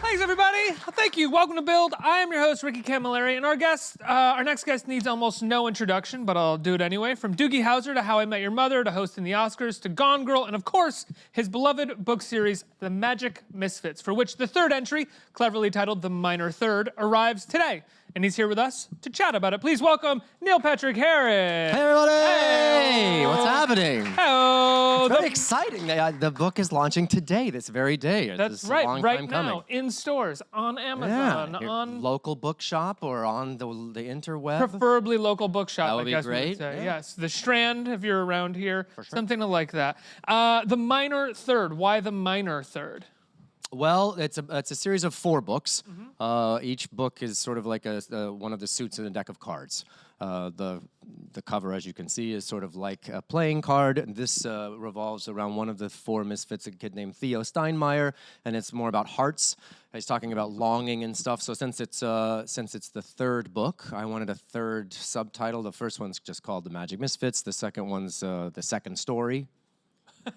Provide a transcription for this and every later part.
Thanks, everybody. Thank you. Welcome to Build. I am your host, Ricky Camilleri, and our next guest needs almost no introduction, but I'll do it anyway. From Doogie Howser to How I Met Your Mother to hosting the Oscars to Gone Girl, and of course, his beloved book series, The Magic Misfits, for which the third entry, cleverly titled The Minor Third, arrives today. And he's here with us to chat about it. Please welcome Neil Patrick Harris. Hey, everybody! Hey, what's happening? Hello. It's very exciting. The book is launching today, this very day. That's this right, long right time now, coming. in stores, on Amazon, Your on local bookshop or on the interweb. preferably local bookshop. That would I guess be we would great. say. Yeah. Yes, the Strand, if you're around here, For sure. something like that. The Minor Third. Why the Minor Third? Well, it's a series of 4 books. Each book is sort of like one of the suits in a deck of cards. The cover, as you can see, is sort of like a playing card. This revolves around one of the 4 misfits, a kid named Theo Steinmeier, and it's more about hearts. He's talking about longing and stuff. So since it's the third book, I wanted a third subtitle. The first one's just called The Magic Misfits. The second one's The Second Story,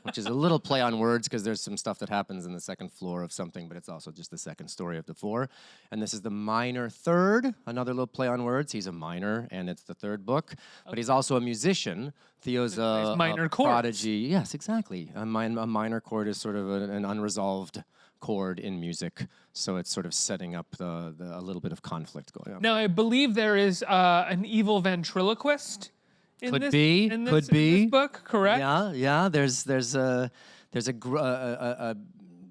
which is a little play on words because there's some stuff that happens in the second floor of something, but it's also just the second story of the 4. And this is the minor third, another little play on words. He's a minor, and it's the third book, but he's also a musician. Theo's a prodigy. Yes, exactly. A minor chord is sort of an unresolved chord in music, so it's sort of setting up a little bit of conflict going on. Now, I believe there is an evil ventriloquist. Could be. In this book, correct? Yeah. There's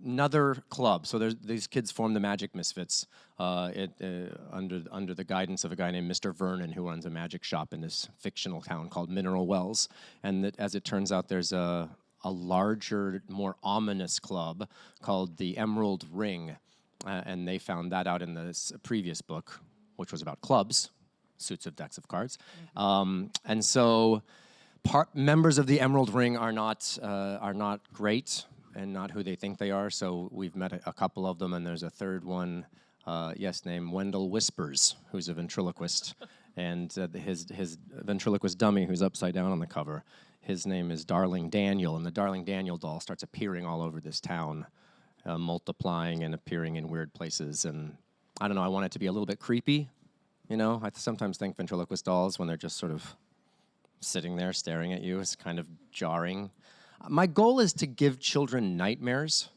another club. So these kids form the Magic Misfits under the guidance of a guy named Mr. Vernon, who runs a magic shop in this fictional town called Mineral Wells. And as it turns out, there's a larger, more ominous club called the Emerald Ring, and they found that out in the previous book, which was about clubs. Suits of decks of cards. And so members of the Emerald Ring are not great and not who they think they are. So we've met a couple of them, and there's a third one, named Wendell Whispers, who's a ventriloquist. And his ventriloquist dummy, who's upside down on the cover, his name is Darling Daniel, and the Darling Daniel doll starts appearing all over this town, multiplying and appearing in weird places. And I don't know, I want it to be a little bit creepy. You know, I sometimes think ventriloquist dolls, when they're just sort of sitting there staring at you, is kind of jarring. My goal is to give children nightmares.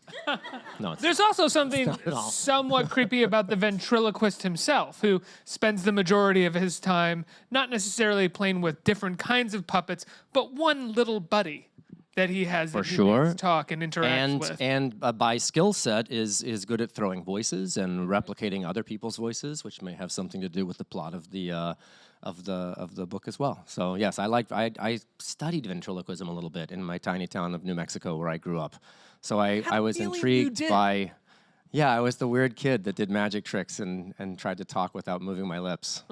No, There's also something somewhat creepy about the ventriloquist himself, who spends the majority of his time not necessarily playing with different kinds of puppets, but one little buddy that he has that he makes talk and interact with. And by skill set is good at throwing voices and replicating other people's voices, which may have something to do with the plot of the book as well. So yes, I studied ventriloquism a little bit in my tiny town of New Mexico where I grew up. So I was intrigued by. Yeah, I was the weird kid that did magic tricks and tried to talk without moving my lips.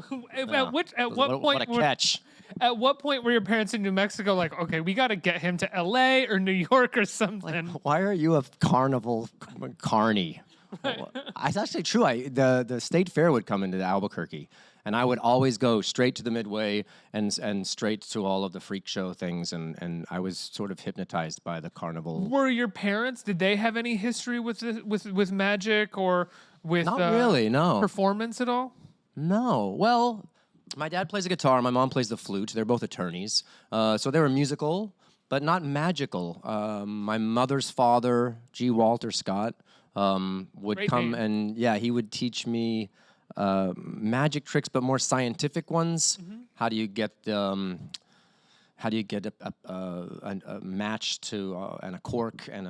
What point were your parents in New Mexico like, okay, we got to get him to LA or New York or something? Like, why are you a carnival carny? Right. It's actually true. The state fair would come into Albuquerque, and I would always go straight to the Midway and straight to all of the freak show things, and I was sort of hypnotized by the carnival. Were your parents, did they have any history with magic or with Not really, no. performance at all? No. Well, my dad plays the guitar, my mom plays the flute. They're both attorneys. So they were musical, but not magical. My mother's father, G. Walter Scott, would Great come name. and, he would teach me magic tricks, but more scientific ones. Mm-hmm. How do you get a match to and a cork and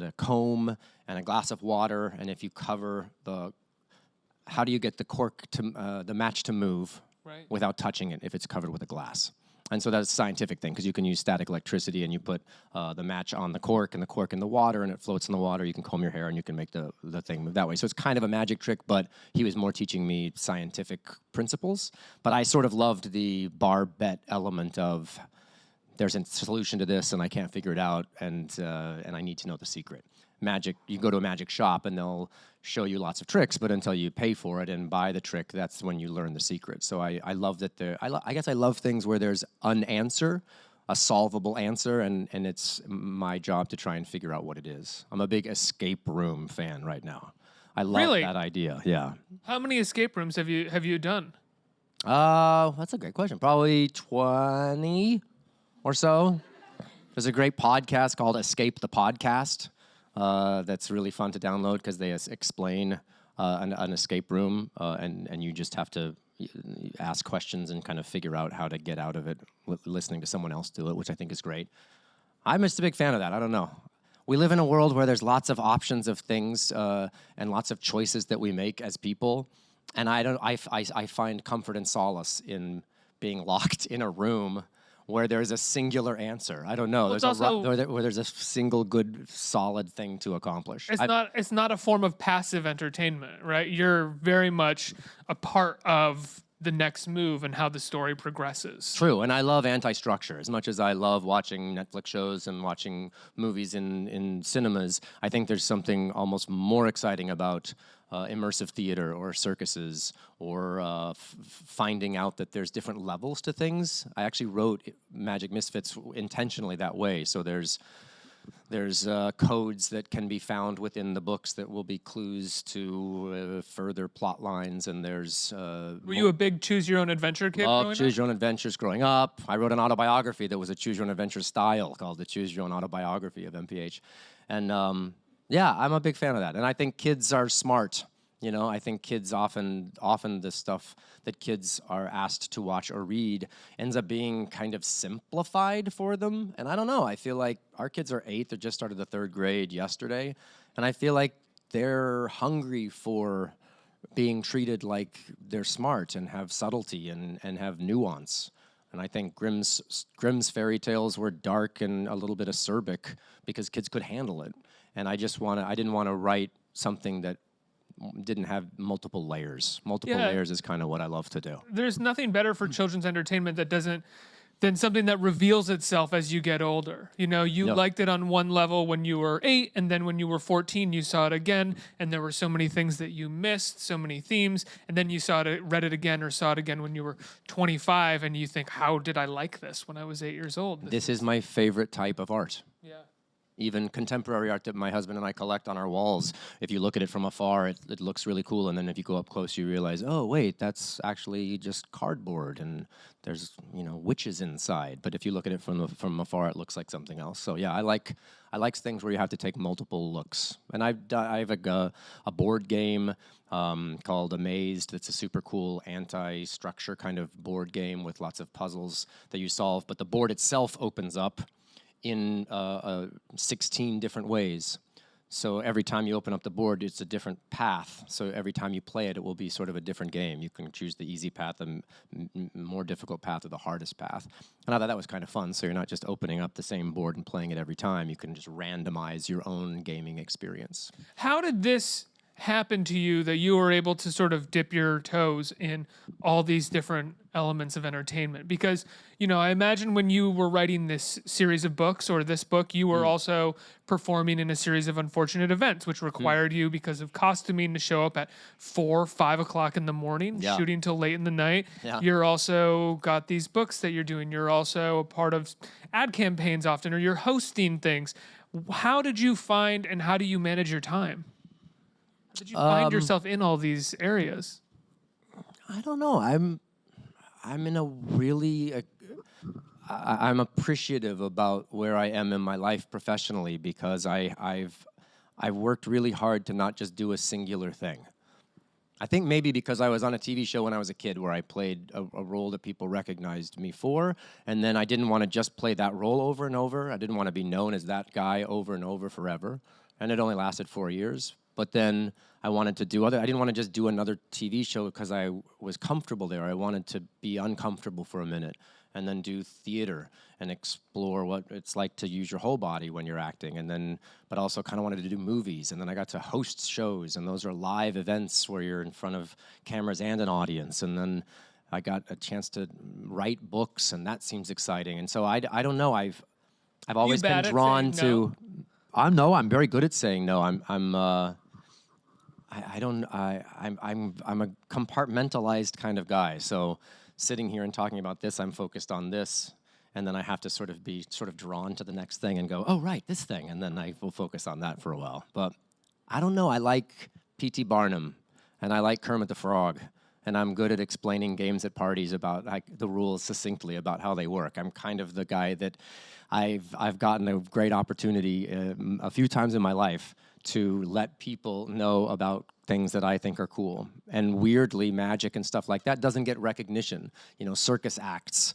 a comb and a glass of water, and if you cover how do you get the cork to the match to move without touching it if it's covered with a glass? And so that's a scientific thing, because you can use static electricity and you put the match on the cork and the cork in the water, and it floats in the water. You can comb your hair and you can make the thing move that way. So it's kind of a magic trick, but he was more teaching me scientific principles. But I sort of loved the bar bet element of there's a solution to this and I can't figure it out, and I need to know the secret. Magic, you can go to a magic shop and they'll show you lots of tricks, but until you pay for it and buy the trick, that's when you learn the secret. So I love that I guess I love things where there's an answer, a solvable answer, and it's my job to try and figure out what it is. I'm a big escape room fan right now. I love Really? that idea. Yeah. How many escape rooms have you done? That's a great question. Probably 20 or so. There's a great podcast called Escape the Podcast that's really fun to download because they explain an escape room and you just have to ask questions and kind of figure out how to get out of it listening to someone else do it, which I think is great. I'm just a big fan of that. I don't know. We live in a world where there's lots of options of things and lots of choices that we make as people. And I find comfort and solace in being locked in a room where there's a singular answer. I don't know. Well, where there's a single good, solid thing to accomplish. It's not a form of passive entertainment, right? You're very much a part of the next move and how the story progresses. True, and I love anti-structure. As much as I love watching Netflix shows and watching movies in cinemas, I think there's something almost more exciting about immersive theater or circuses or finding out that there's different levels to things. I actually wrote Magic Misfits intentionally that way. So there's codes that can be found within the books that will be clues to further plot lines, and there's... Were you a big choose-your-own-adventure kid growing up? choose-your-own-adventures growing up. I wrote an autobiography that was a choose-your-own-adventure style called the Choose-Your-Own-Autobiography of MPH. And yeah, I'm a big fan of that. And I think kids are smart. You know, I think kids often the stuff that kids are asked to watch or read ends up being kind of simplified for them. And I don't know, I feel like our kids are 8, they just started the 3rd grade yesterday. And I feel like they're hungry for being treated like they're smart and have subtlety and have nuance. And I think Grimm's fairy tales were dark and a little bit acerbic because kids could handle it. And I didn't want to write something that didn't have multiple layers. Multiple layers is kind of what I love to do. There's nothing better for children's entertainment than something that reveals itself as you get older. You know, you liked it on one level when you were 8, and then when you were 14, you saw it again, and there were so many things that you missed, so many themes, and then you read it again or saw it again when you were 25, and you think, how did I like this when I was 8 years old? This is my favorite type of art. Yeah. Even contemporary art that my husband and I collect on our walls. If you look at it from afar, it looks really cool. And then if you go up close, you realize, oh, wait, that's actually just cardboard. And there's, witches inside. But if you look at it from afar, it looks like something else. So, yeah, I like things where you have to take multiple looks. And I have a board game called Amazed. That's a super cool anti-structure kind of board game with lots of puzzles that you solve. But the board itself opens up in 16 different ways. So every time you open up the board, it's a different path. So every time you play it, it will be sort of a different game. You can choose the easy path, the more difficult path, or the hardest path. And I thought that was kind of fun. So you're not just opening up the same board and playing it every time. You can just randomize your own gaming experience. How did this happen to you that you were able to sort of dip your toes in all these different elements of entertainment? Because, I imagine when you were writing this series of books or this book, you were also performing in a series of unfortunate events, which required you, because of costuming, to show up at 4, 5 o'clock in the morning, shooting till late in the night. Yeah. You're also got these books that you're doing. You're also a part of ad campaigns often, or you're hosting things. How did you find and how do you manage your time? How did you find yourself in all these areas? I don't know. I'm in a really... I'm appreciative about where I am in my life professionally because I've worked really hard to not just do a singular thing. I think maybe because I was on a TV show when I was a kid where I played a role that people recognized me for, and then I didn't want to just play that role over and over. I didn't want to be known as that guy over and over forever, and it only lasted 4 years. But then I wanted to do I didn't want to just do another TV show because I was comfortable there. I wanted to be uncomfortable for a minute and then do theater and explore what it's like to use your whole body when you're acting. And then, but also kind of wanted to do movies. And then I got to host shows, and those are live events where you're in front of cameras and an audience. And then I got a chance to write books, and that seems exciting. And so I don't know. I've always been drawn to. I'm very good at saying no. I'm a compartmentalized kind of guy. So sitting here and talking about this, I'm focused on this, and then I have to sort of be drawn to the next thing and go, oh, right, this thing, and then I will focus on that for a while. But I don't know. I like P.T. Barnum, and I like Kermit the Frog, and I'm good at explaining games at parties about the rules succinctly about how they work. I'm kind of the guy that I've gotten a great opportunity a few times in my life to let people know about things that I think are cool. And weirdly, magic and stuff like that doesn't get recognition. You know, circus acts,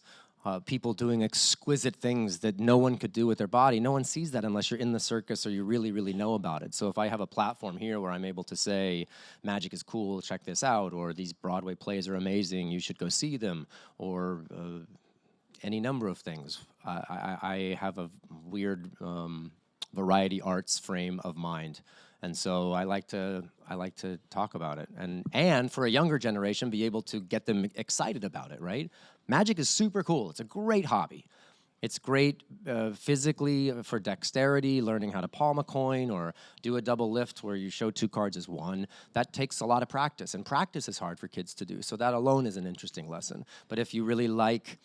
people doing exquisite things that no one could do with their body. No one sees that unless you're in the circus or you really, really know about it. So if I have a platform here where I'm able to say, magic is cool, check this out, or these Broadway plays are amazing, you should go see them, or any number of things. I have a weird variety arts frame of mind. And so I like to talk about it, and for a younger generation, be able to get them excited about it. Right? Magic is super cool. It's a great hobby. It's great physically for dexterity, learning how to palm a coin or do a double lift where you show 2 cards as one. That takes a lot of practice, and practice is hard for kids to do. So that alone is an interesting lesson. But if you really like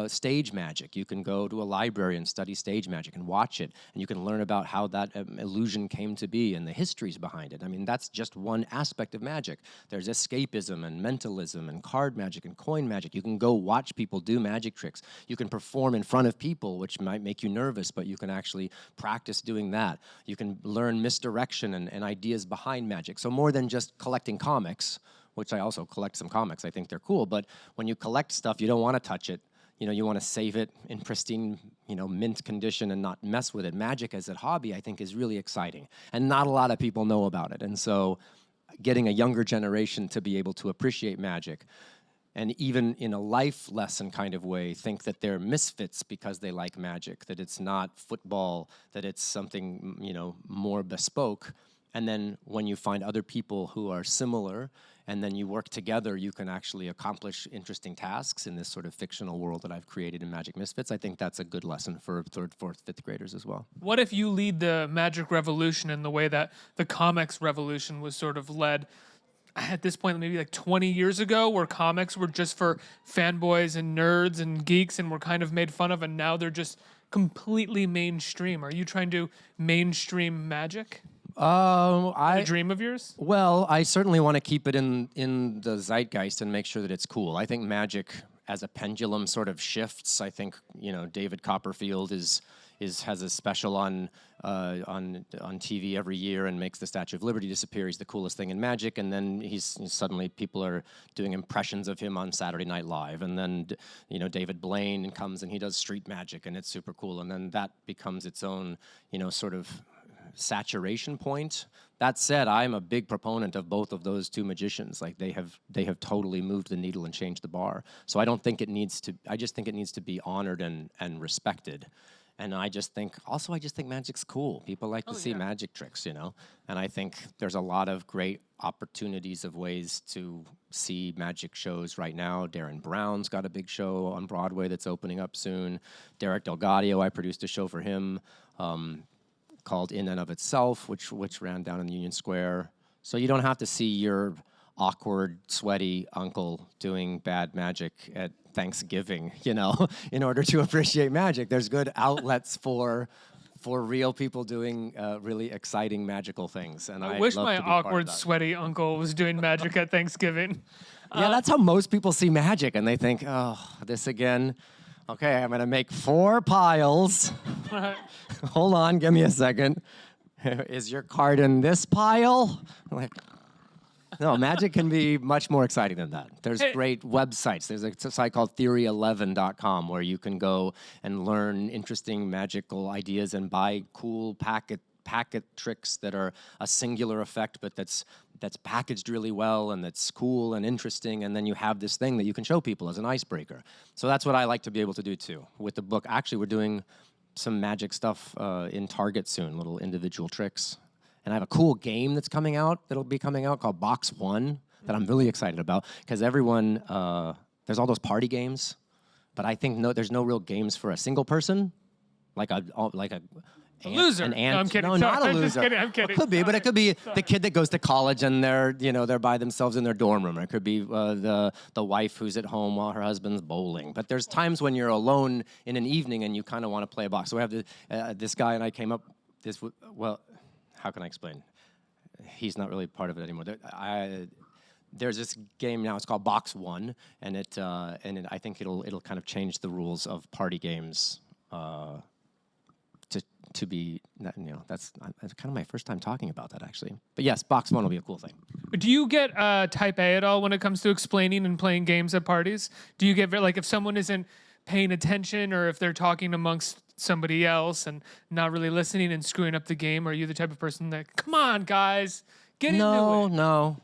stage magic, you can go to a library and study stage magic and watch it, and you can learn about how that illusion came to be and the histories behind it. I mean, that's just one aspect of magic. There's escapism and mentalism and card magic and coin magic. You can go watch people do magic tricks. You can perform in front of people, which might make you nervous, but you can actually practice doing that. You can learn misdirection and ideas behind magic. So more than just collecting comics, which I also collect some comics, I think they're cool, but when you collect stuff, you don't want to touch it. You know, you want to save it in pristine, mint condition and not mess with it. Magic as a hobby, I think, is really exciting, and not a lot of people know about it. And so getting a younger generation to be able to appreciate magic, and even in a life lesson kind of way, think that they're misfits because they like magic, that it's not football, that it's something, more bespoke. And then when you find other people who are similar, and then you work together, you can actually accomplish interesting tasks in this sort of fictional world that I've created in Magic Misfits. I think that's a good lesson for 3rd, 4th, 5th graders as well. What if you lead the magic revolution in the way that the comics revolution was sort of led at this point, maybe like 20 years ago, where comics were just for fanboys and nerds and geeks and were kind of made fun of, and now they're just completely mainstream? Are you trying to mainstream magic? A dream of yours? Well, I certainly want to keep it in the zeitgeist and make sure that it's cool. I think magic as a pendulum sort of shifts. I think, David Copperfield has a special on TV every year and makes the Statue of Liberty disappear. He's the coolest thing in magic, and then suddenly people are doing impressions of him on Saturday Night Live, and then David Blaine comes and he does street magic, and it's super cool, and then that becomes its own sort of saturation point. That said, I'm a big proponent of both of those two magicians. Like they have totally moved the needle and changed the bar. So I don't think it needs to. I just think it needs to be honored and respected. And I just think magic's cool. People like to see magic tricks, And I think there's a lot of great opportunities of ways to see magic shows right now. Darren Brown's got a big show on Broadway that's opening up soon. Derek Delgadio, I produced a show for him called In and of Itself, which ran down in Union Square. So you don't have to see your awkward, sweaty uncle doing bad magic at Thanksgiving, in order to appreciate magic. There's good outlets for real people doing really exciting magical things. And I wish my awkward, sweaty uncle was doing magic at Thanksgiving. Yeah, that's how most people see magic, and they think, oh, this again. Okay, I'm gonna make 4 piles. Hold on, give me a second. Is your card in this pile? No, magic can be much more exciting than that. There's great websites. There's a site called theory11.com where you can go and learn interesting magical ideas and buy cool packet tricks that are a singular effect, but that's packaged really well and that's cool and interesting, and then you have this thing that you can show people as an icebreaker. So that's what I like to be able to do too with the book. Actually, we're doing some magic stuff in Target soon, little individual tricks. And I have a cool game that's coming out, that'll be coming out called Box One that I'm really excited about, because everyone, there's all those party games, but I think there's no real games for a single person, like a loser. An ant. No, I'm kidding. No, Sorry, not a I'm loser. just kidding. I'm kidding. It could be, but it could be the kid that goes to college and they're by themselves in their dorm room. Or it could be the wife who's at home while her husband's bowling. But there's times when you're alone in an evening and you kind of want to play a box. So we have this guy, and I came up how can I explain? he's not really part of it anymore. There's this game now. It's called Box One, and I think it'll kind of change the rules of party games. To be, that's kind of my first time talking about that, actually. But yes, Box One will be a cool thing. Do you get type A at all when it comes to explaining and playing games at parties? Do you get, like, if someone isn't paying attention or if they're talking amongst somebody else and not really listening and screwing up the game, are you the type of person that, come on, guys, get into it?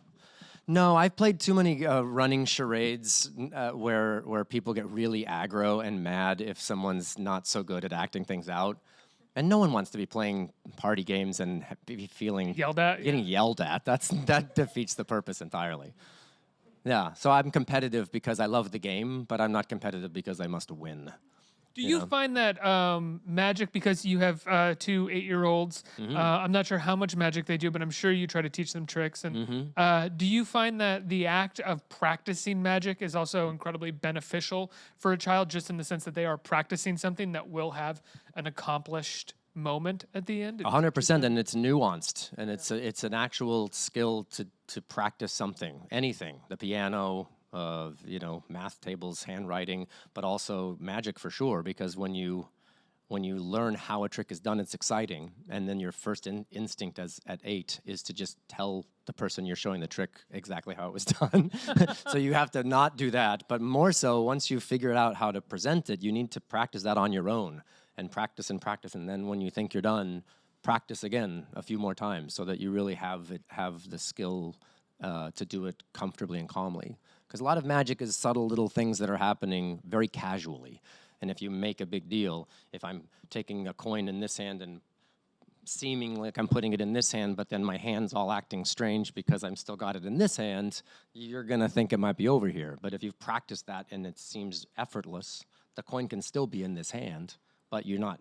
No, I've played too many running charades where people get really aggro and mad if someone's not so good at acting things out. And no one wants to be playing party games and be feeling Yelled at? getting yelled at. That defeats the purpose entirely. Yeah, so I'm competitive because I love the game, but I'm not competitive because I must win. Do you find that Magic, because you have 2 8-year-olds, I'm not sure how much Magic they do, but I'm sure you try to teach them tricks. And do you find that the act of practicing Magic is also incredibly beneficial for a child, just in the sense that they are practicing something that will have an accomplished moment at the end? 100%, and it's nuanced, and it's an actual skill to practice something, anything, the piano, math tables, handwriting, but also Magic for sure, because when you learn how a trick is done, it's exciting, and then your first instinct at 8 is to just tell the person you're showing the trick exactly how it was done. So you have to not do that, but more so, once you figure out how to present it, you need to practice that on your own, and practice, and then when you think you're done, practice again a few more times so that you really have the skill to do it comfortably and calmly. Because a lot of Magic is subtle little things that are happening very casually. And if you make a big deal, if I'm taking a coin in this hand and seeming like I'm putting it in this hand, but then my hand's all acting strange because I'm still got it in this hand, you're gonna think it might be over here. But if you've practiced that and it seems effortless, the coin can still be in this hand, but you're not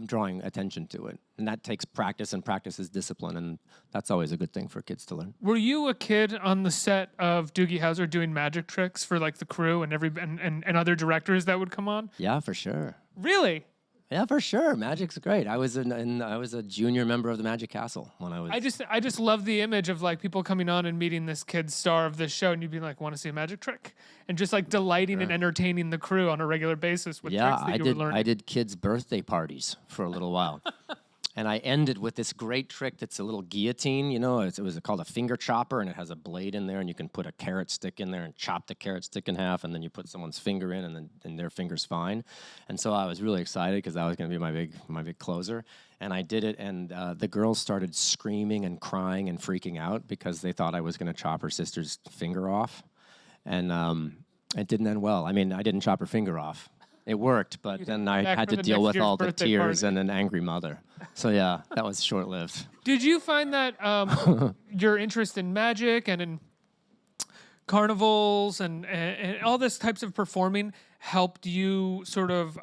drawing attention to it. And that takes practice, and practice is discipline, and that's always a good thing for kids to learn. Were you a kid on the set of Doogie Howser doing magic tricks for, like, the crew and and other directors that would come on? Yeah, for sure. Really? Yeah, for sure. Magic's great. I was a junior member of the Magic Castle when I was. I just love the image of, like, people coming on and meeting this kid star of this show, and you'd be like, want to see a magic trick, and just, like, delighting and entertaining the crew on a regular basis with tricks that you were learning. I did kids' birthday parties for a little while. And I ended with this great trick that's a little guillotine, it was called a finger chopper, and it has a blade in there, and you can put a carrot stick in there and chop the carrot stick in half, and then you put someone's finger in, and then their finger's fine. And so I was really excited because that was going to be my big closer. And I did it, and the girls started screaming and crying and freaking out because they thought I was going to chop her sister's finger off. And it didn't end well. I mean, I didn't chop her finger off. It worked, but then I had to deal with all the tears and an angry mother. So yeah, that was short-lived. Did you find that your interest in magic and in carnivals and all this types of performing helped you sort of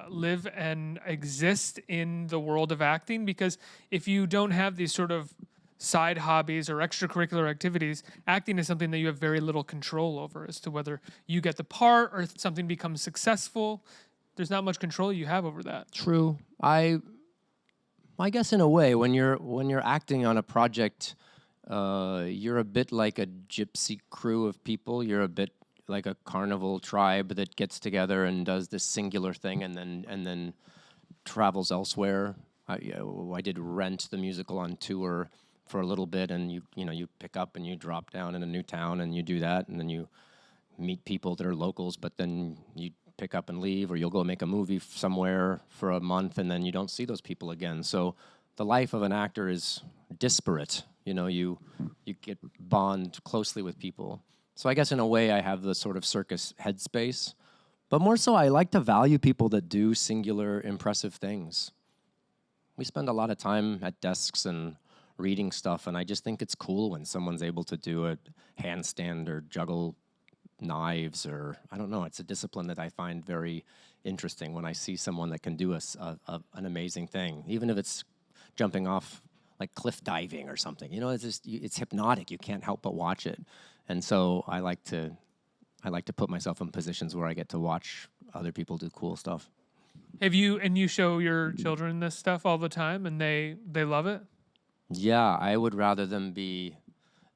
live and exist in the world of acting? Because if you don't have these sort of side hobbies or extracurricular activities, acting is something that you have very little control over as to whether you get the part or if something becomes successful. There's not much control you have over that. True. I guess in a way, when you're acting on a project, you're a bit like a gypsy crew of people. You're a bit like a carnival tribe that gets together and does this singular thing and then travels elsewhere. I did Rent the musical on tour for a little bit, and you pick up and you drop down in a new town and you do that, and then you meet people that are locals, but then you pick up and leave, or you'll go make a movie somewhere for a month and then you don't see those people again. So the life of an actor is disparate. You get bond closely with people. So I guess in a way I have the sort of circus headspace, but more so I like to value people that do singular impressive things. We spend a lot of time at desks and reading stuff, and I just think it's cool when someone's able to do a handstand or juggle knives, or I don't know, it's a discipline that I find very interesting when I see someone that can do an amazing thing, even if it's jumping off like cliff diving or something. It's hypnotic. You can't help but watch it. And so I like to put myself in positions where I get to watch other people do cool stuff. And you show your children this stuff all the time, and they love it? Yeah, I would rather them be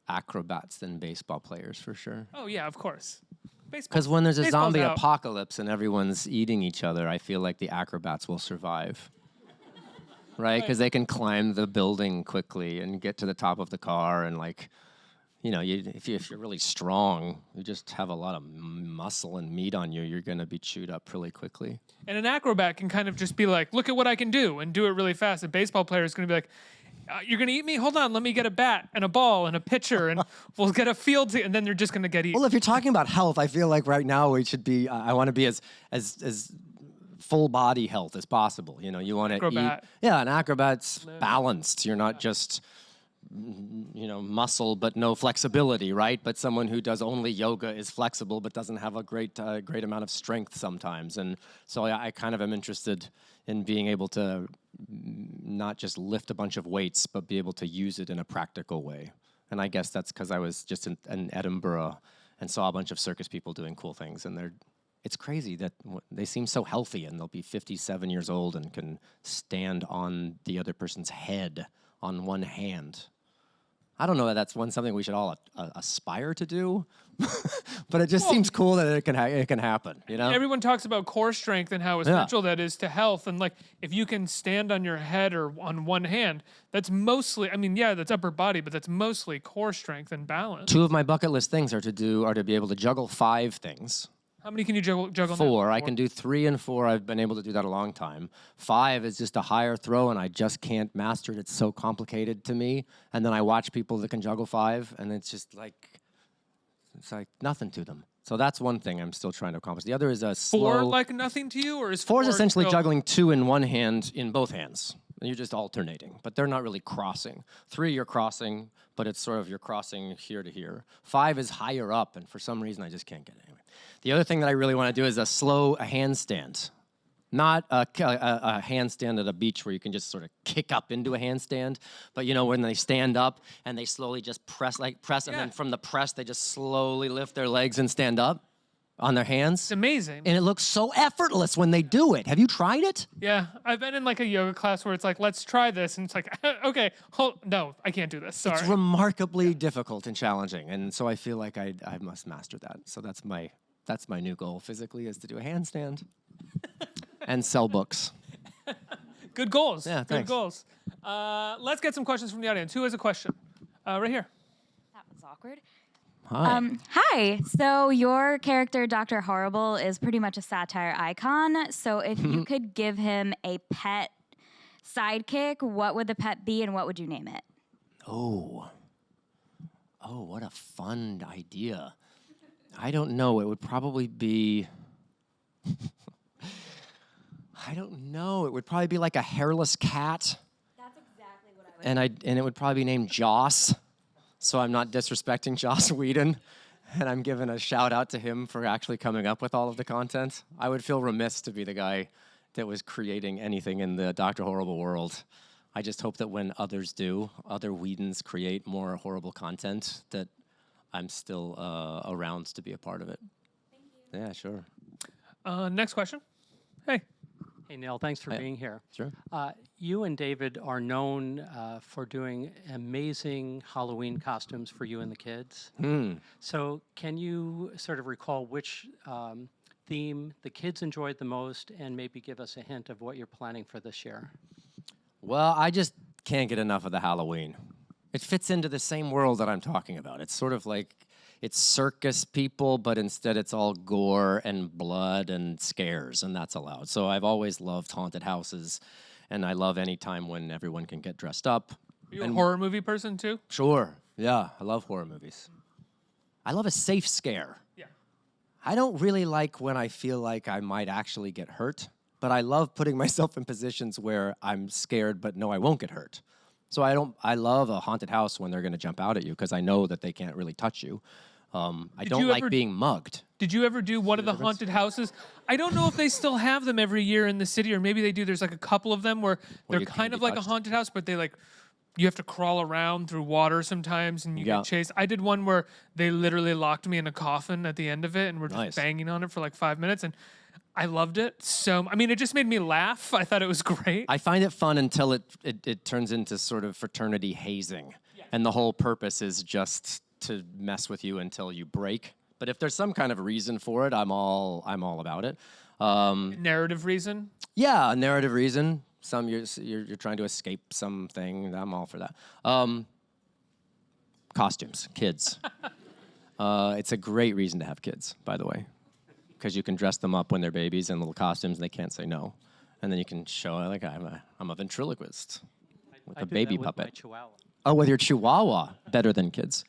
acrobats than baseball players for sure. Oh yeah, of course. Because when there's a Baseball's zombie out. apocalypse and everyone's eating each other, I feel like the acrobats will survive. Right? Because they can climb the building quickly and get to the top of the car and like, you know, if you're really strong, you just have a lot of muscle and meat on you, you're going to be chewed up really quickly. And an acrobat can kind of just be like, look at what I can do and do it really fast. A baseball player is going to be like, you're going to eat me? Hold on, let me get a bat and a ball and a pitcher and we'll get a field. And then they're just going to get eaten. Well, if you're talking about health, I feel like right now we should be, I want to be as full body health as possible. You know, you want to eat. Acrobat. Yeah, An acrobat's balanced. You're not just, you know, muscle but no flexibility, right? But someone who does only yoga is flexible but doesn't have a great amount of strength sometimes. And so I kind of am interested in being able to not just lift a bunch of weights but be able to use it in a practical way. And I guess that's because I was just in Edinburgh and saw a bunch of circus people doing cool things, and it's crazy that they seem so healthy, and they'll be 57 years old and can stand on the other person's head on one hand. I don't know that that's something we should all aspire to do, but it just seems cool that it can happen, you know? Everyone talks about core strength and how essential that is to health. And like, if you can stand on your head or on one hand, that's mostly, I mean, yeah, that's upper body, but that's mostly core strength and balance. 2 of my bucket list things are to be able to juggle 5 things. How many can you juggle now? 4. I can do 3 and 4. I've been able to do that a long time. 5 is just a higher throw, and I just can't master it. It's so complicated to me. And then I watch people that can juggle 5, and it's just like, it's like nothing to them. So that's one thing I'm still trying to accomplish. The other is a slow... 4 like nothing to you, or is 4 is essentially still... juggling 2 in one hand in both hands. You're just alternating, but they're not really crossing. 3, you're crossing, but it's sort of you're crossing here to here. 5 is higher up, and for some reason I just can't get it anyway. The other thing that I really want to do is a handstand. Not a handstand at a beach where you can just sort of kick up into a handstand, but you know, when they stand up and they slowly just press, and then from the press, they just slowly lift their legs and stand up on their hands. It's amazing. And it looks so effortless when they do it. Have you tried it? Yeah, I've been in like a yoga class where it's like, let's try this. And it's like, okay, no, I can't do this, sorry. It's remarkably difficult and challenging, and so I feel like I must master that. So that's my new goal physically, is to do a handstand and sell books. Good goals. Yeah, Good thanks. goals. Let's get some questions from the audience. Who has a question? Right here. That was awkward. Hi. Hi. So your character, Dr. Horrible, is pretty much a satire icon. So if you could give him a pet sidekick, what would the pet be and what would you name it? Oh, what a fun idea. I don't know. It would probably be... I don't know. It would probably be like a hairless cat. That's exactly what I would And it would probably be named Joss. So I'm not disrespecting Joss Whedon, and I'm giving a shout out to him for actually coming up with all of the content. I would feel remiss to be the guy that was creating anything in the Dr. Horrible world. I just hope that when others do, other Whedons create more horrible content, that I'm still around to be a part of it. Thank you. Yeah, sure. Next question. Hey. Hey, Neil, thanks for being here. Sure. You and David are known for doing amazing Halloween costumes for you and the kids. So can you sort of recall which theme the kids enjoyed the most and maybe give us a hint of what you're planning for this year? Well, I just can't get enough of the Halloween. It fits into the same world that I'm talking about. It's sort of like, it's circus people, but instead it's all gore and blood and scares, and that's allowed. So I've always loved haunted houses, and I love any time when everyone can get dressed up. Are you a horror movie person too? Sure, yeah, I love horror movies. I love a safe scare. Yeah. I don't really like when I feel like I might actually get hurt, but I love putting myself in positions where I'm scared but know I won't get hurt. So I love a haunted house when they're going to jump out at you because I know that they can't really touch you. I don't like being mugged. Did you ever do one of the haunted houses? I don't know if they still have them every year in the city, or maybe they do. There's like a couple of them where they're you kind can't of be like touched. a haunted house, but you have to crawl around through water sometimes and you Yeah. get chased. I did one where they literally locked me in a coffin at the end of it and were just Nice. banging on it for like 5 minutes. And I loved it so. I mean, it just made me laugh. I thought it was great. I find it fun until it turns into sort of fraternity hazing, and the whole purpose is just to mess with you until you break. But if there's some kind of reason for it, I'm all about it. Narrative reason. Yeah, a narrative reason. Some you're trying to escape something. I'm all for that. Costumes, kids. It's a great reason to have kids, by the way, because you can dress them up when they're babies in little costumes and they can't say no, and then you can show like I'm a ventriloquist with I a did baby that with my puppet. Chihuahua. Oh, with your Chihuahua, better than kids.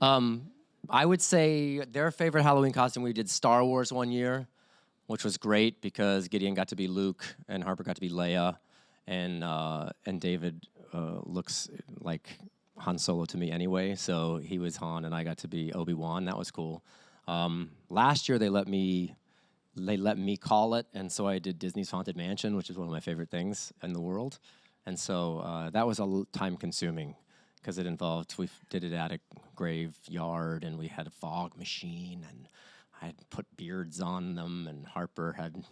I would say their favorite Halloween costume. We did Star Wars one year, which was great because Gideon got to be Luke and Harper got to be Leia, and David looks like Han Solo to me anyway, so he was Han and I got to be Obi-Wan. That was cool. Last year they let me call it, and so I did Disney's Haunted Mansion, which is one of my favorite things in the world, and so that was time consuming because it involved, we did it at a graveyard and we had a fog machine and I had put beards on them and Harper had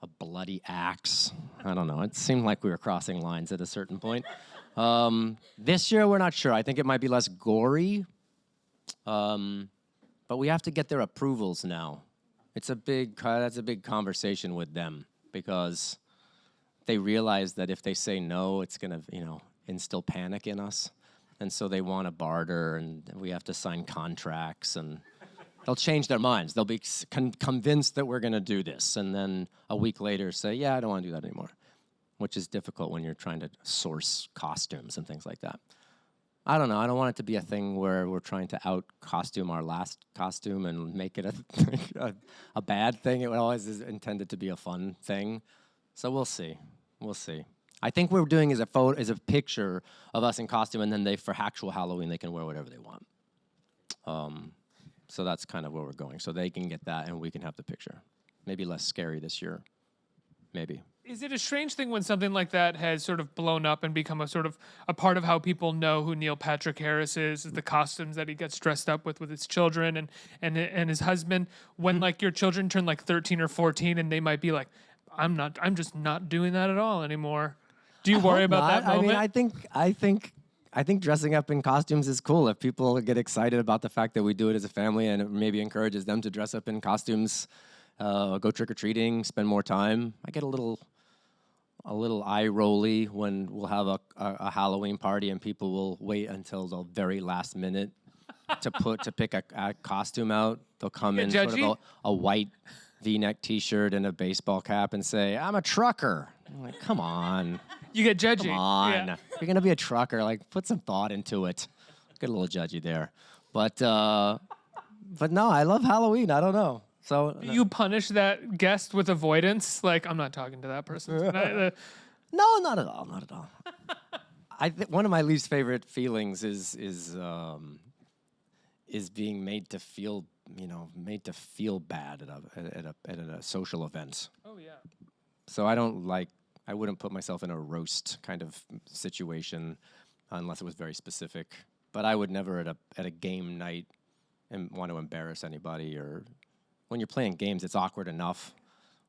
a bloody axe. I don't know. It seemed like we were crossing lines at a certain point. This year, we're not sure. I think it might be less gory, but we have to get their approvals now. That's a big conversation with them because they realize that if they say no, it's gonna, instill panic in us, and so they want to barter, and we have to sign contracts, and they'll change their minds. They'll be convinced that we're gonna do this, and then a week later say, yeah, I don't want to do that anymore, which is difficult when you're trying to source costumes and things like that. I don't know. I don't want it to be a thing where we're trying to out-costume our last costume and make it a bad thing. It always is intended to be a fun thing. So we'll see. We'll see. I think what we're doing is a picture of us in costume, and then for actual Halloween, they can wear whatever they want. So that's kind of where we're going. So they can get that, and we can have the picture. Maybe less scary this year. Maybe. Is it a strange thing when something like that has sort of blown up and become a part of how people know who Neil Patrick Harris is the costumes that he gets dressed up with his children and his husband? When like your children turn like 13 or 14 and they might be like, I'm just not doing that at all anymore. Do you worry about that moment? I mean, I think dressing up in costumes is cool. If people get excited about the fact that we do it as a family, and it maybe encourages them to dress up in costumes, go trick-or-treating, spend more time. I get a little eye rolly when we'll have a Halloween party and people will wait until the very last minute to pick a costume out. They'll come in sort of a white V-neck T-shirt and a baseball cap and say, "I'm a trucker." I'm like, come on. You get judgy. Come on. Yeah. If you're gonna be a trucker, like put some thought into it. Get a little judgy there, but no, I love Halloween. I don't know. So Do you punish that guest with avoidance? Like, I'm not talking to that person tonight. No, not at all. Not at all. One of my least favorite feelings is being made to feel bad at a social event. Oh yeah. So I wouldn't put myself in a roast kind of situation unless it was very specific. But I would never at a game night and want to embarrass anybody. Or when you're playing games, it's awkward enough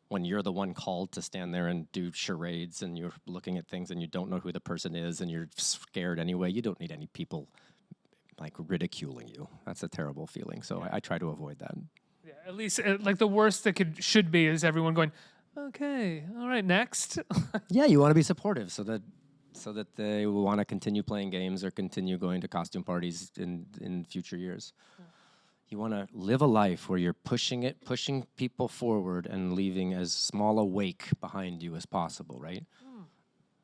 when you're the one called to stand there and do charades and you're looking at things and you don't know who the person is and you're scared anyway. You don't need any people like ridiculing you. That's a terrible feeling. So I try to avoid that. Yeah, at least like the worst that should be is everyone going, okay, all right, next. Yeah, you want to be supportive so that they will want to continue playing games or continue going to costume parties in future years. Yeah. You want to live a life where you're pushing people forward and leaving as small a wake behind you as possible, right?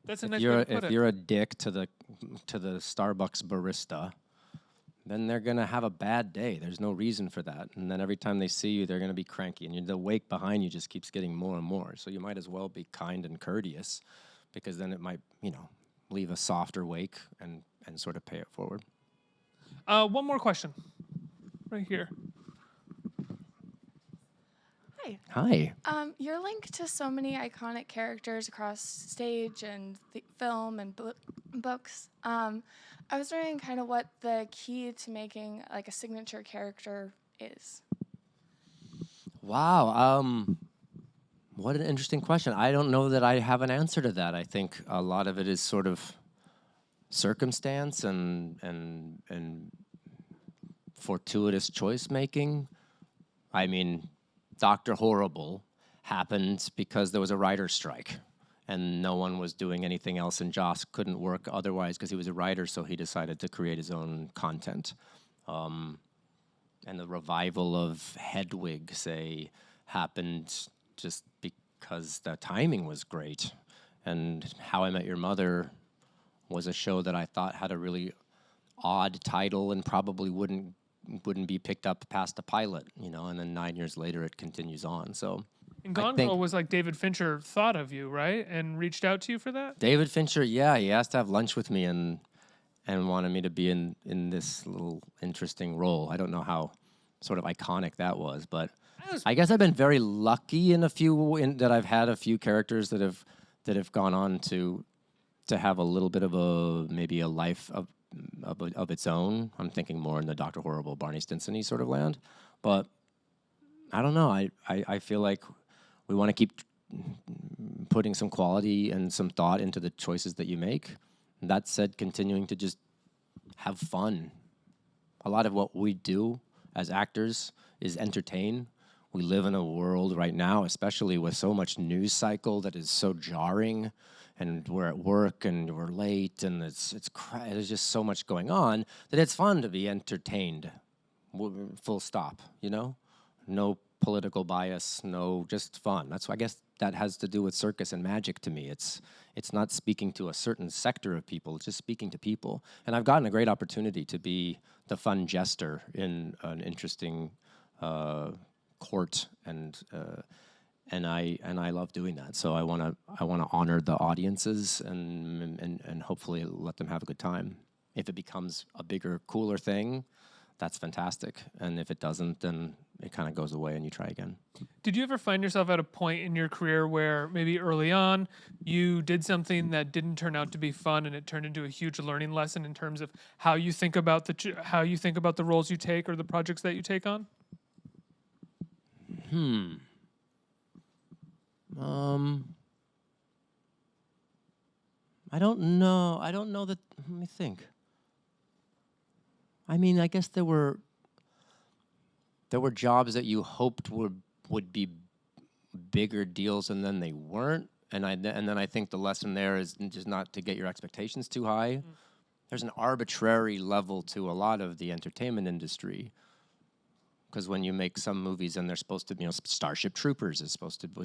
That's a nice way to put it. If you're a dick to the Starbucks barista, then they're gonna have a bad day. There's no reason for that. And then every time they see you, they're gonna be cranky, and the wake behind you just keeps getting more and more. So you might as well be kind and courteous, because then it might, leave a softer wake and sort of pay it forward. One more question, right here. Hi. You're linked to so many iconic characters across stage and the film and books. I was wondering kind of what the key to making like a signature character is. Wow. What an interesting question. I don't know that I have an answer to that. I think a lot of it is sort of circumstance and fortuitous choice making. I mean, Dr. Horrible happened because there was a writer's strike and no one was doing anything else, and Joss couldn't work otherwise because he was a writer, so he decided to create his own content. And the revival of Hedwig, say, happened just because the timing was great. And How I Met Your Mother was a show that I thought had a really odd title and probably wouldn't be picked up past a pilot, you know, and then 9 years later it continues on. So And Gone Girl was like David Fincher thought of you, right? And reached out to you for that? David Fincher, yeah, he asked to have lunch with me and wanted me to be in this little interesting role. I don't know how sort of iconic that was, but I guess I've been very lucky in that I've had a few characters that have gone on to have a little bit of maybe a life of its own. I'm thinking more in the Dr. Horrible, Barney Stinson-y sort of land, but I don't know. I feel like we want to keep putting some quality and some thought into the choices that you make. That said, continuing to just have fun. A lot of what we do as actors is entertain. We live in a world right now, especially with so much news cycle that is so jarring, and we're at work and we're late, and there's just so much going on that it's fun to be entertained. Full stop, you know? No political bias, no, just fun. That's why I guess that has to do with circus and magic to me. It's not speaking to a certain sector of people, it's just speaking to people. And I've gotten a great opportunity to be the fun jester in an interesting court, and I love doing that. So I want to honor the audiences and hopefully let them have a good time. If it becomes a bigger, cooler thing, that's fantastic. And if it doesn't, then it kind of goes away and you try again. Did you ever find yourself at a point in your career where maybe early on you did something that didn't turn out to be fun and it turned into a huge learning lesson in terms of how you think about the roles you take or the projects that you take on? I don't know. I don't know that. Let me think. I mean, I guess there were jobs that you hoped would be bigger deals, and then they weren't. And then I think the lesson there is just not to get your expectations too high. There's an arbitrary level to a lot of the entertainment industry. Because when you make some movies and they're supposed to, Starship Troopers was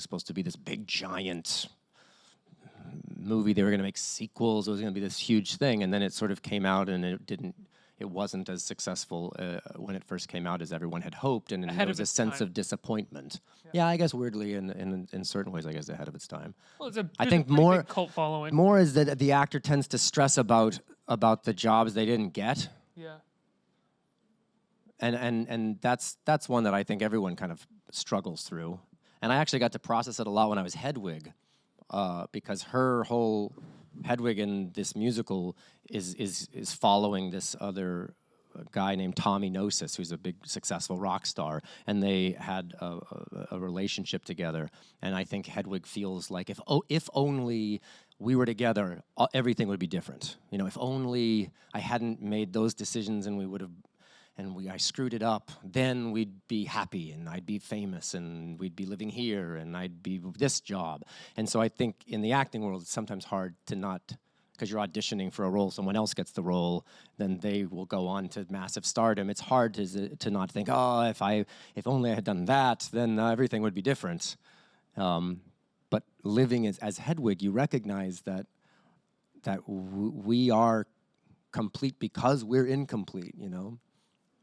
supposed to be this big giant movie. They were going to make sequels. It was going to be this huge thing, and then it sort of came out and it wasn't as successful when it first came out as everyone had hoped, and there was a sense of disappointment. Yeah, I guess weirdly, in certain ways, I guess ahead of its time. Well, I think more big cult following. More is that the actor tends to stress about the jobs they didn't get. Yeah. And that's one that I think everyone kind of struggles through. And I actually got to process it a lot when I was Hedwig, because her whole Hedwig in this musical is following this other guy named Tommy Gnosis, who's a big successful rock star, and they had a relationship together. And I think Hedwig feels like if only we were together, everything would be different. If only I hadn't made those decisions and I screwed it up, then we'd be happy and I'd be famous and we'd be living here and I'd be this job. And so I think in the acting world, it's sometimes hard to not, because you're auditioning for a role, someone else gets the role, then they will go on to massive stardom. It's hard to not think, if only I had done that, then everything would be different. But living as Hedwig, you recognize that we are complete because we're incomplete,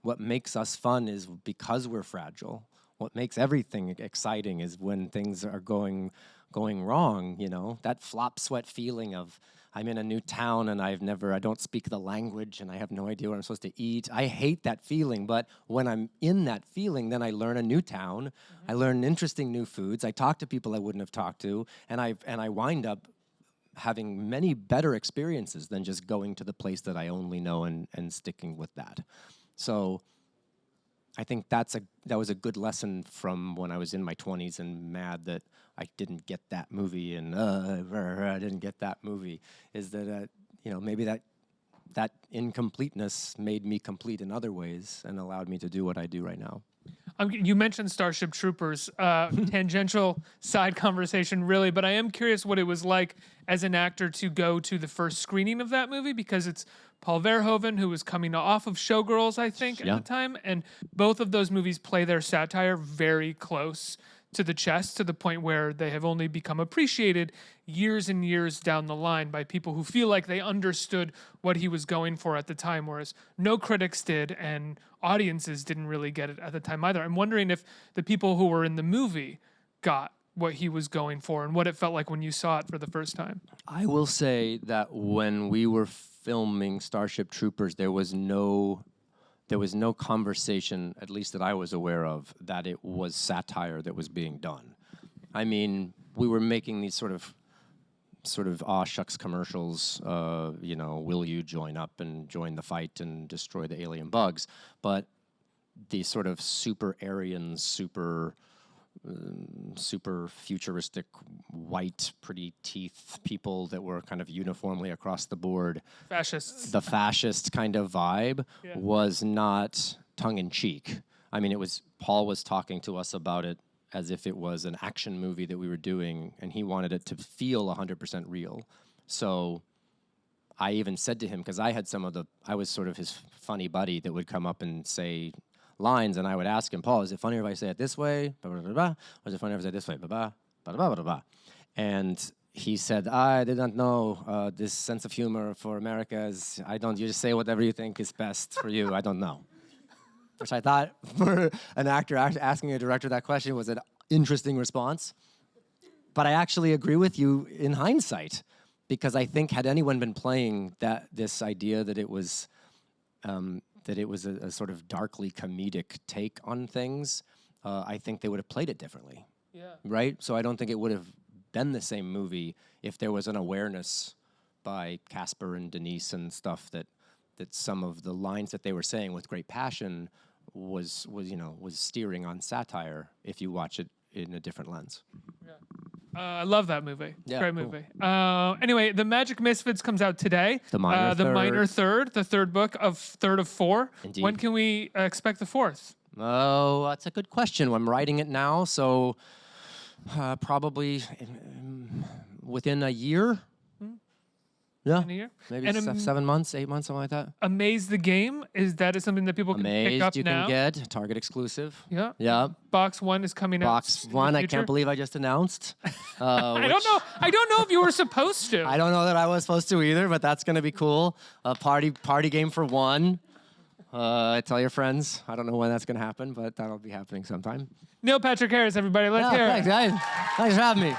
What makes us fun is because we're fragile. What makes everything exciting is when things are going wrong, That flop sweat feeling of I'm in a new town and I don't speak the language and I have no idea what I'm supposed to eat. I hate that feeling, but when I'm in that feeling, then I learn a new town. Mm-hmm. I learn interesting new foods. I talk to people I wouldn't have talked to, and I wind up having many better experiences than just going to the place that I only know and sticking with that. So I think that was a good lesson from when I was in my 20s and mad that I didn't get that movie and I didn't get that movie. Is that maybe that incompleteness made me complete in other ways and allowed me to do what I do right now. You mentioned Starship Troopers, tangential side conversation, really, but I am curious what it was like as an actor to go to the first screening of that movie, because it's Paul Verhoeven, who was coming off of Showgirls, I think, at the time, and both of those movies play their satire very close to the chest, to the point where they have only become appreciated years and years down the line by people who feel like they understood what he was going for at the time, whereas no critics did and audiences didn't really get it at the time either. I'm wondering if the people who were in the movie got what he was going for and what it felt like when you saw it for the first time. I will say that when we were filming Starship Troopers, there was no conversation, at least that I was aware of, that it was satire that was being done. I mean, we were making these sort of aw shucks commercials, will you join up and join the fight and destroy the alien bugs? But these sort of super Aryan, super futuristic, white, pretty teeth people that were kind of uniformly across the board. Fascists. The fascist kind of vibe was not tongue-in-cheek. I mean, Paul was talking to us about it as if it was an action movie that we were doing, and he wanted it to feel 100% real. So I even said to him, because I was sort of his funny buddy that would come up and say lines, and I would ask him, Paul, is it funnier if I say it this way? Blah, blah, blah, blah. Or is it funnier if I say it this way? Blah, blah, blah, blah, blah, blah. And he said, I did not know this sense of humor for America is, you just say whatever you think is best for you. I don't know. Which I thought, for an actor asking a director that question, was an interesting response. But I actually agree with you in hindsight, because I think had anyone been playing this idea that it was a sort of darkly comedic take on things, I think they would have played it differently. Yeah. Right? So I don't think it would have been the same movie if there was an awareness by Casper and Denise and stuff that some of the lines that they were saying with great passion was steering on satire if you watch it in a different lens. Yeah. I love that movie. Yeah, great cool. movie. Anyway, the Magic Misfits comes out today. The Minor Third. The third book of third of four. Indeed. When can we expect the fourth? Oh, that's a good question. I'm writing it now, so probably within a year. Yeah, In a year? maybe And 7 months, 8 months, something like that. Amaze the Game, that is something that people can pick up Amazed you now? can get, Target exclusive. Yeah. Yeah. Box 1 is coming out. Box in the 1, I future. can't believe I just announced. I don't know if you were supposed to. I don't know that I was supposed to either, but that's going to be cool. A party game for one. Tell your friends. I don't know when that's going to happen, but that'll be happening sometime. Neil Patrick Harris, everybody. Let's hear it. Thanks, guys. Thanks for having me.